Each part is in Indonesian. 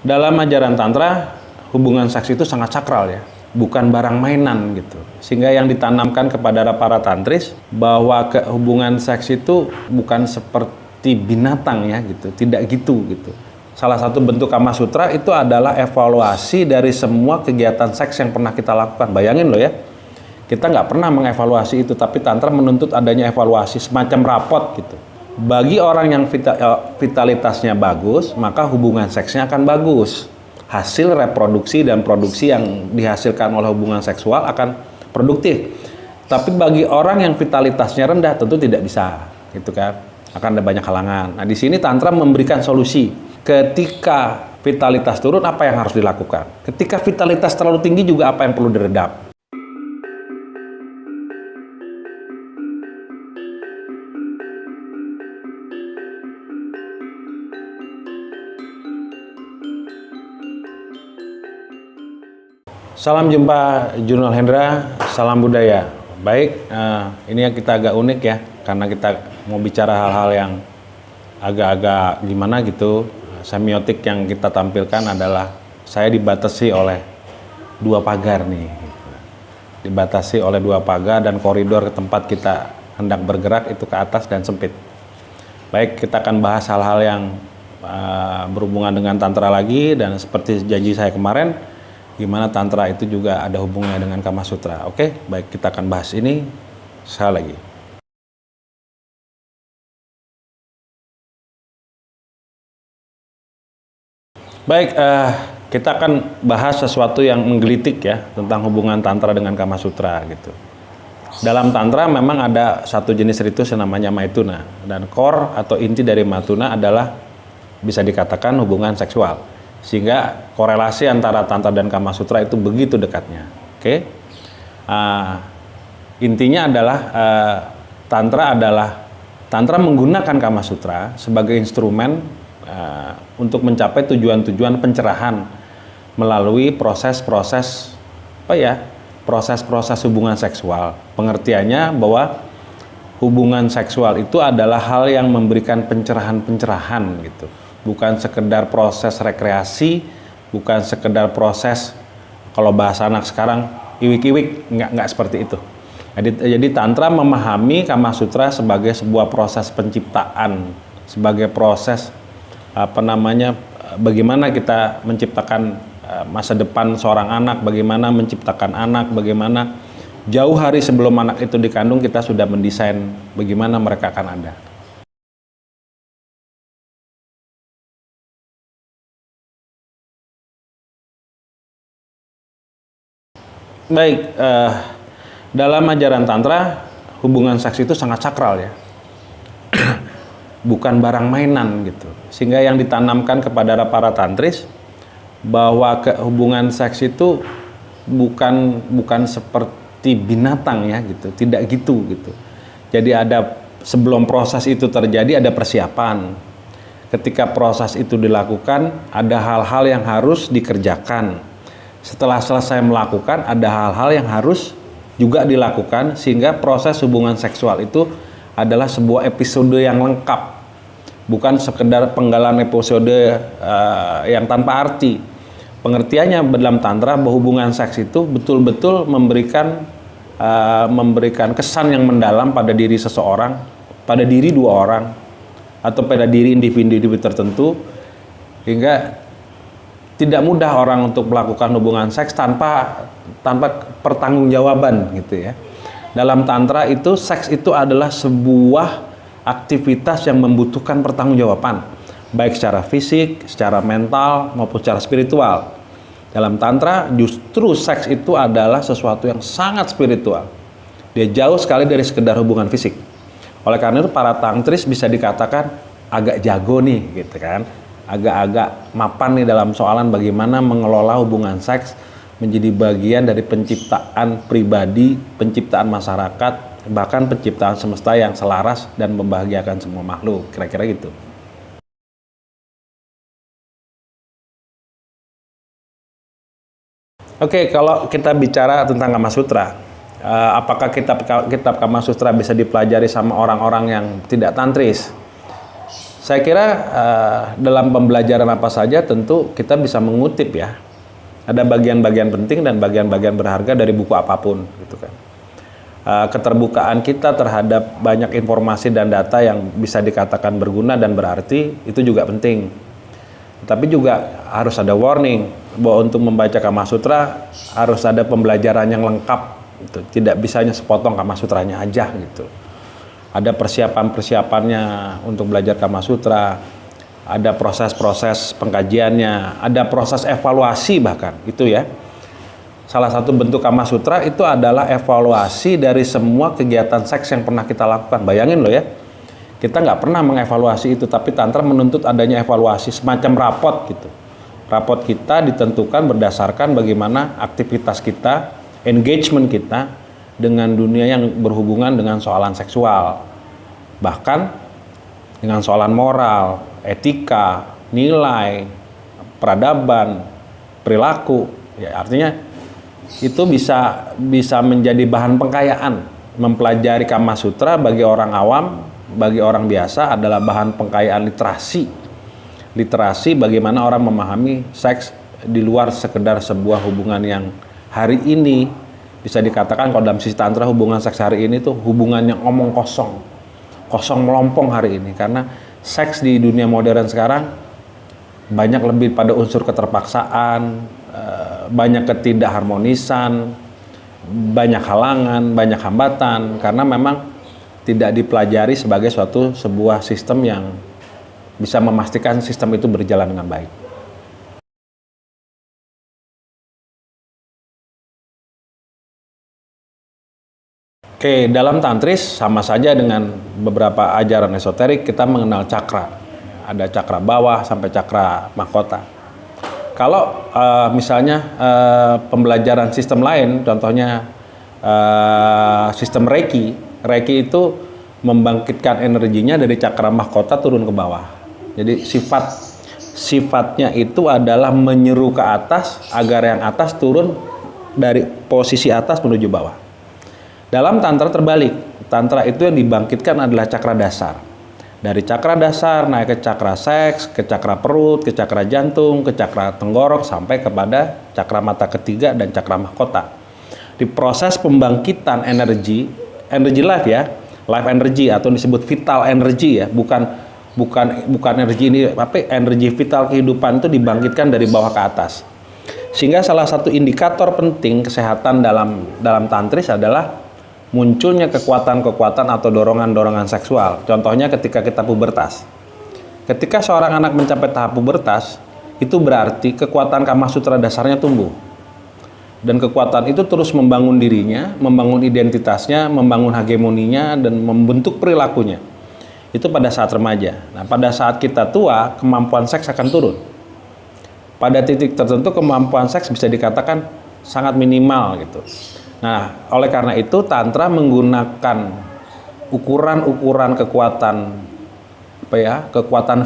Dalam ajaran Tantra, hubungan seks itu sangat sakral ya, bukan barang mainan gitu. Sehingga yang ditanamkan kepada para tantris bahwa hubungan seks itu bukan seperti binatang ya gitu, tidak gitu. Salah satu bentuk Kama Sutra itu adalah evaluasi dari semua kegiatan seks yang pernah kita lakukan. Bayangin loh ya, kita nggak pernah mengevaluasi itu, tapi Tantra menuntut adanya evaluasi semacam rapot gitu. Bagi orang yang vitalitasnya bagus, maka hubungan seksnya akan bagus. Hasil reproduksi dan produksi yang dihasilkan oleh hubungan seksual akan produktif. Tapi bagi orang yang vitalitasnya rendah tentu tidak bisa, gitu kan? Akan ada banyak halangan. Nah, di sini Tantra memberikan solusi. Ketika vitalitas turun, apa yang harus dilakukan? Ketika vitalitas terlalu tinggi juga apa yang perlu diredam? Salam jumpa Jurnal Hendra, salam budaya. Baik, ini yang kita agak unik ya, karena kita mau bicara hal-hal yang agak-agak gimana gitu. Semiotik yang kita tampilkan adalah saya dibatasi oleh dua pagar nih. Dibatasi oleh dua pagar dan koridor ke tempat kita hendak bergerak itu ke atas dan sempit. Baik, kita akan bahas hal-hal yang berhubungan dengan Tantra lagi, dan seperti janji saya kemarin, gimana Tantra itu juga ada hubungannya dengan Kama Sutra. Oke, baik, kita akan bahas ini sekali lagi. Baik, kita akan bahas sesuatu yang menggelitik ya, tentang hubungan Tantra dengan Kama Sutra gitu. Dalam Tantra memang ada satu jenis ritus yang namanya Maituna, dan core atau inti dari Maituna adalah bisa dikatakan hubungan seksual. Sehingga korelasi antara Tantra dan Kama Sutra itu begitu dekatnya. Oke, intinya adalah Tantra menggunakan Kama Sutra sebagai instrumen untuk mencapai tujuan-tujuan pencerahan melalui proses-proses hubungan seksual. Pengertiannya bahwa hubungan seksual itu adalah hal yang memberikan pencerahan gitu. Bukan sekedar proses rekreasi, bukan sekedar proses, kalau bahasa anak sekarang, iwik-iwik, nggak seperti itu. Jadi Tantra memahami Kama Sutra sebagai sebuah proses penciptaan, sebagai proses bagaimana kita menciptakan masa depan seorang anak, bagaimana menciptakan anak, bagaimana jauh hari sebelum anak itu dikandung kita sudah mendesain bagaimana mereka akan ada. Baik, dalam ajaran Tantra, hubungan seks itu sangat sakral ya, bukan barang mainan gitu. Sehingga yang ditanamkan kepada para tantris bahwa hubungan seks itu bukan seperti binatang ya gitu, tidak gitu. Jadi sebelum proses itu terjadi ada persiapan. Ketika proses itu dilakukan, ada hal-hal yang harus dikerjakan. Setelah selesai melakukan, ada hal-hal yang harus juga dilakukan, sehingga proses hubungan seksual itu adalah sebuah episode yang lengkap, bukan sekedar penggalan episode yang tanpa arti. Pengertiannya dalam Tantra bahwa hubungan seks itu betul-betul memberikan kesan yang mendalam pada diri seseorang, pada diri dua orang, atau pada diri individu tertentu, hingga tidak mudah orang untuk melakukan hubungan seks tanpa pertanggungjawaban gitu ya. Dalam Tantra itu seks itu adalah sebuah aktivitas yang membutuhkan pertanggungjawaban, baik secara fisik, secara mental maupun secara spiritual. Dalam Tantra justru seks itu adalah sesuatu yang sangat spiritual. Dia jauh sekali dari sekedar hubungan fisik. Oleh karena itu para tantris bisa dikatakan agak jago nih gitu kan. Agak-agak mapan nih dalam soalan bagaimana mengelola hubungan seks menjadi bagian dari penciptaan pribadi, penciptaan masyarakat, bahkan penciptaan semesta yang selaras dan membahagiakan semua makhluk, kira-kira gitu. Oke, kalau kita bicara tentang Kama Sutra, apakah kitab Kama Sutra bisa dipelajari sama orang-orang yang tidak tantris? Saya kira dalam pembelajaran apa saja tentu kita bisa mengutip ya. Ada bagian-bagian penting dan bagian-bagian berharga dari buku apapun gitu kan. Keterbukaan kita terhadap banyak informasi dan data yang bisa dikatakan berguna dan berarti itu juga penting. Tapi juga harus ada warning bahwa untuk membaca Kama Sutra harus ada pembelajaran yang lengkap gitu. Tidak bisanya sepotong Kama Sutranya aja gitu. Ada persiapan-persiapannya untuk belajar Kama Sutra, ada proses-proses pengkajiannya, ada proses evaluasi bahkan, itu ya. Salah satu bentuk Kama Sutra itu adalah evaluasi dari semua kegiatan seks yang pernah kita lakukan. Bayangin loh ya, kita nggak pernah mengevaluasi itu, tapi Tantra menuntut adanya evaluasi, semacam rapot gitu. Rapot kita ditentukan berdasarkan bagaimana aktivitas kita, engagement kita, dengan dunia yang berhubungan dengan soalan seksual, bahkan dengan soalan moral, etika, nilai, peradaban, perilaku. Ya, artinya itu bisa menjadi bahan pengkayaan. Mempelajari Kama Sutra bagi orang awam, bagi orang biasa adalah bahan pengkayaan literasi. Literasi bagaimana orang memahami seks di luar sekedar sebuah hubungan yang hari ini bisa dikatakan kalau dalam sisi Tantra hubungan seks hari ini tuh hubungan yang omong kosong. Kosong melompong hari ini. Karena seks di dunia modern sekarang banyak lebih pada unsur keterpaksaan, banyak ketidakharmonisan, banyak halangan, banyak hambatan. Karena memang tidak dipelajari sebagai sebuah sistem yang bisa memastikan sistem itu berjalan dengan baik. Oke, dalam tantris sama saja dengan beberapa ajaran esoterik kita mengenal cakra. Ada cakra bawah sampai cakra mahkota. Kalau misalnya pembelajaran sistem lain, contohnya sistem Reiki. Reiki itu membangkitkan energinya dari cakra mahkota turun ke bawah. Jadi sifatnya itu adalah menyeru ke atas agar yang atas turun dari posisi atas menuju bawah. Dalam Tantra terbalik, Tantra itu yang dibangkitkan adalah cakra dasar. Dari cakra dasar naik ke cakra seks, ke cakra perut, ke cakra jantung, ke cakra tenggorok, sampai kepada cakra mata ketiga dan cakra mahkota. Di proses pembangkitan energi life ya, life energy atau disebut vital energy ya, bukan energi ini, tapi energi vital kehidupan itu dibangkitkan dari bawah ke atas. Sehingga salah satu indikator penting kesehatan dalam tantris adalah munculnya kekuatan-kekuatan atau dorongan-dorongan seksual. Contohnya ketika kita pubertas. Ketika seorang anak mencapai tahap pubertas, itu berarti kekuatan Kama Sutra dasarnya tumbuh. Dan kekuatan itu terus membangun dirinya, membangun identitasnya, membangun hegemoninya, dan membentuk perilakunya. Itu pada saat remaja. Nah, pada saat kita tua, kemampuan seks akan turun. Pada titik tertentu kemampuan seks bisa dikatakan sangat minimal gitu. Nah, oleh karena itu Tantra menggunakan ukuran-ukuran kekuatan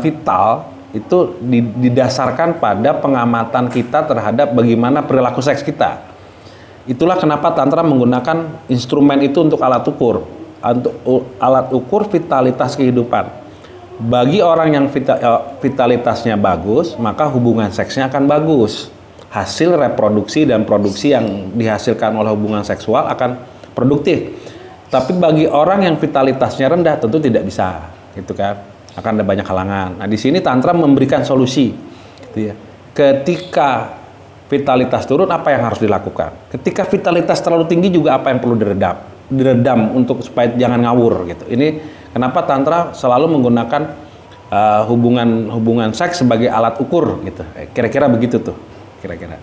vital itu didasarkan pada pengamatan kita terhadap bagaimana perilaku seks kita. Itulah kenapa Tantra menggunakan instrumen itu untuk alat ukur vitalitas kehidupan. Bagi orang yang vitalitasnya bagus, maka hubungan seksnya akan bagus. Hasil reproduksi dan produksi yang dihasilkan oleh hubungan seksual akan produktif. Tapi bagi orang yang vitalitasnya rendah tentu tidak bisa, gitu kan? Akan ada banyak halangan. Nah, di sini Tantra memberikan solusi, gitu ya. Ketika vitalitas turun, apa yang harus dilakukan? Ketika vitalitas terlalu tinggi juga apa yang perlu diredam untuk supaya jangan ngawur, gitu. Ini kenapa Tantra selalu menggunakan hubungan seks sebagai alat ukur, gitu. Kira-kira begitu tuh. Kira-kira.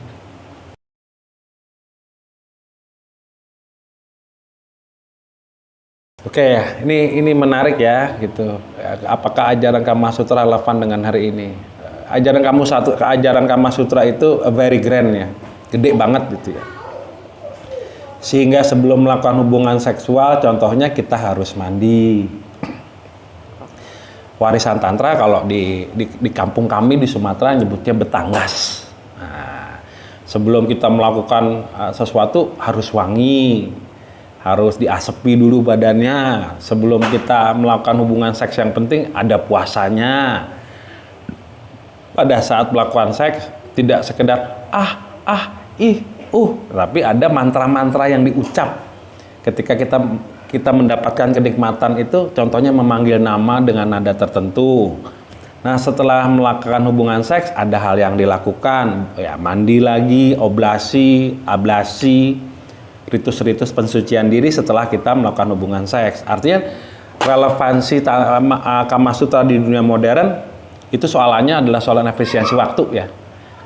Oke, ini menarik ya, gitu. Apakah ajaran Kama Sutra relevan dengan hari ini? Ajaran Kama Sutra itu very grand ya, gede banget gitu ya. Sehingga sebelum melakukan hubungan seksual, contohnya kita harus mandi. Warisan Tantra kalau di kampung kami di Sumatera nyebutnya betanggas. Sebelum kita melakukan sesuatu harus wangi, harus diasepi dulu badannya sebelum kita melakukan hubungan seks yang penting, ada puasanya. Pada saat melakukan seks tidak sekedar tapi ada mantra-mantra yang diucap ketika kita mendapatkan kenikmatan itu, contohnya memanggil nama dengan nada tertentu. Nah, setelah melakukan hubungan seks ada hal yang dilakukan, ya mandi lagi, oblasi, ablasi, ritus-ritus pensucian diri setelah kita melakukan hubungan seks. Artinya relevansi Kama Sutra di dunia modern itu soalannya adalah soalan efisiensi waktu ya.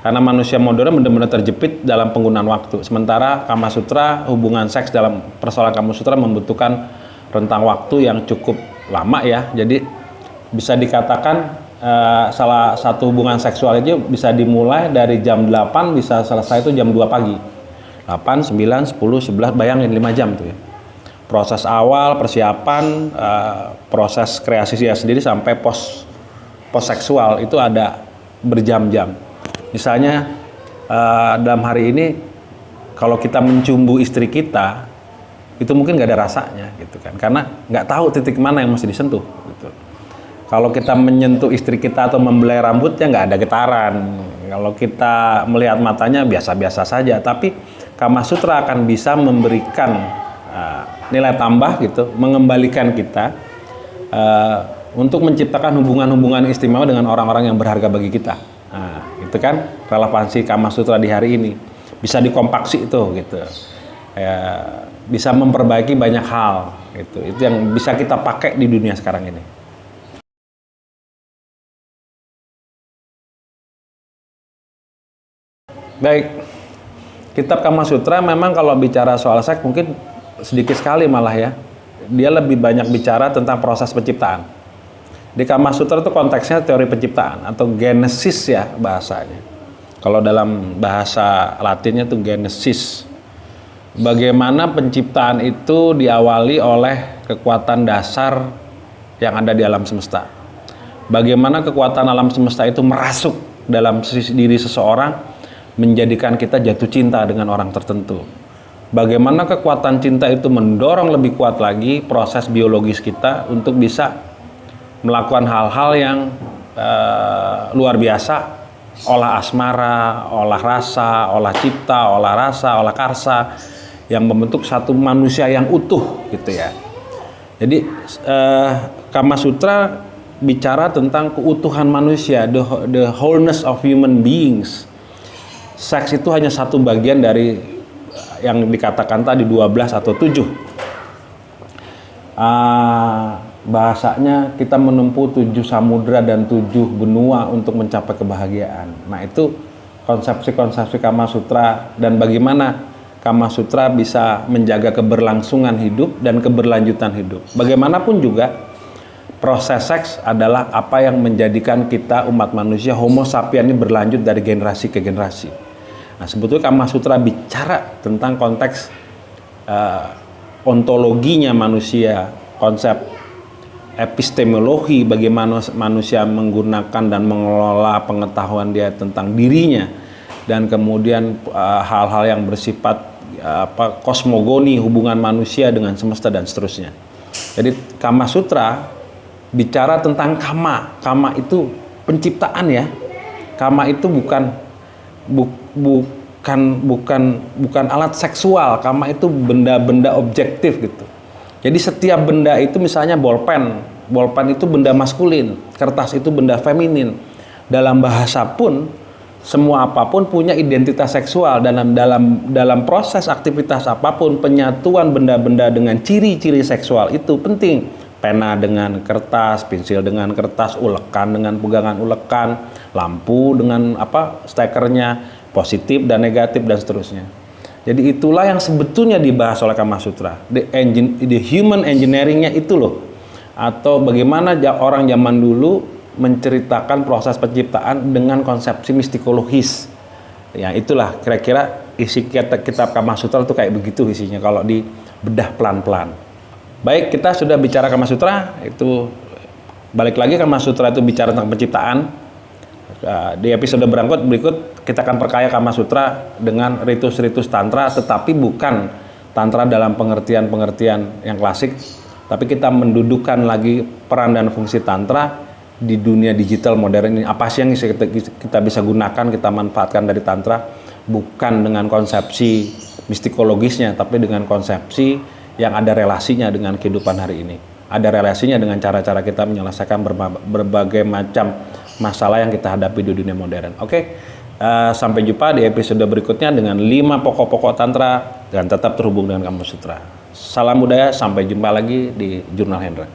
Karena manusia modern benar-benar terjepit dalam penggunaan waktu. Sementara Kama Sutra, hubungan seks dalam persoalan Kama Sutra membutuhkan rentang waktu yang cukup lama ya. Jadi bisa dikatakan salah satu hubungan seksual itu bisa dimulai dari jam 8 bisa selesai itu jam 2 pagi. 8, 9, 10, 11, bayangin 5 jam tuh ya. Proses awal, persiapan, proses kreasi dia sendiri sampai post seksual itu ada berjam-jam. Misalnya dalam hari ini kalau kita mencumbu istri kita itu mungkin nggak ada rasanya gitu kan, karena nggak tahu titik mana yang mesti disentuh gitu. Kalau kita menyentuh istri kita atau membelai rambutnya nggak ada getaran. Kalau kita melihat matanya biasa-biasa saja. Tapi Kama Sutra akan bisa memberikan nilai tambah gitu, mengembalikan kita untuk menciptakan hubungan-hubungan istimewa dengan orang-orang yang berharga bagi kita. Nah, itu kan relevansi Kama Sutra di hari ini. Bisa dikompaksi itu gitu. Bisa memperbaiki banyak hal gitu. Itu yang bisa kita pakai di dunia sekarang ini. Baik, kitab Kama Sutra memang kalau bicara soal seks mungkin sedikit sekali malah ya. Dia lebih banyak bicara tentang proses penciptaan. Di Kama Sutra itu konteksnya teori penciptaan atau genesis ya bahasanya. Kalau dalam bahasa Latinnya itu genesis. Bagaimana penciptaan itu diawali oleh kekuatan dasar yang ada di alam semesta. Bagaimana kekuatan alam semesta itu merasuk dalam diri seseorang, menjadikan kita jatuh cinta dengan orang tertentu. Bagaimana kekuatan cinta itu mendorong lebih kuat lagi proses biologis kita untuk bisa melakukan hal-hal yang luar biasa, olah asmara, olah rasa, olah cipta, olah rasa, olah karsa, yang membentuk satu manusia yang utuh gitu ya. Jadi Kama Sutra bicara tentang keutuhan manusia, the wholeness of human beings. Seks itu hanya satu bagian dari yang dikatakan tadi 12 atau 7. Bahasanya kita menempuh 7 samudra dan 7 benua untuk mencapai kebahagiaan. Nah itu konsepsi-konsepsi Kama Sutra dan bagaimana Kama Sutra bisa menjaga keberlangsungan hidup dan keberlanjutan hidup. Bagaimanapun juga proses seks adalah apa yang menjadikan kita umat manusia Homo sapiens ini berlanjut dari generasi ke generasi. Nah, sebetulnya Kama Sutra bicara tentang konteks ontologinya manusia, konsep epistemologi, bagaimana manusia menggunakan dan mengelola pengetahuan dia tentang dirinya, dan kemudian hal-hal yang bersifat kosmogoni, hubungan manusia dengan semesta dan seterusnya. Jadi Kama Sutra bicara tentang kama. Kama itu penciptaan ya. Kama itu bukan alat seksual. Kama itu benda-benda objektif gitu. Jadi setiap benda itu misalnya bolpen itu benda maskulin, kertas itu benda feminin. Dalam bahasa pun semua apapun punya identitas seksual. Dalam proses aktivitas apapun, penyatuan benda-benda dengan ciri-ciri seksual itu penting. Pena dengan kertas, pensil dengan kertas, ulekan dengan pegangan ulekan, lampu dengan stekernya, positif dan negatif dan seterusnya. Jadi itulah yang sebetulnya dibahas oleh Kama Sutra. The human engineering-nya itu loh. Atau bagaimana orang zaman dulu menceritakan proses penciptaan dengan konsepsi mistikologis. Ya itulah kira-kira isi kitab Kama Sutra itu kayak begitu isinya kalau dibedah pelan-pelan. Baik, kita sudah bicara Kama Sutra, itu balik lagi Kama Sutra itu bicara tentang penciptaan. Di episode berikut kita akan perkaya Kama Sutra dengan ritus-ritus tantra, tetapi bukan Tantra dalam pengertian-pengertian yang klasik, tapi kita mendudukan lagi peran dan fungsi Tantra di dunia digital modern ini. Apa sih yang kita bisa gunakan, kita manfaatkan dari Tantra, bukan dengan konsepsi mistikologisnya, tapi dengan konsepsi yang ada relasinya dengan kehidupan hari ini. Ada relasinya dengan cara-cara kita menyelesaikan berbagai macam masalah yang kita hadapi di dunia modern. Oke, sampai jumpa di episode berikutnya dengan 5 pokok-pokok Tantra dan tetap terhubung dengan Kamasutra. Salam budaya, sampai jumpa lagi di Jurnal Hendra.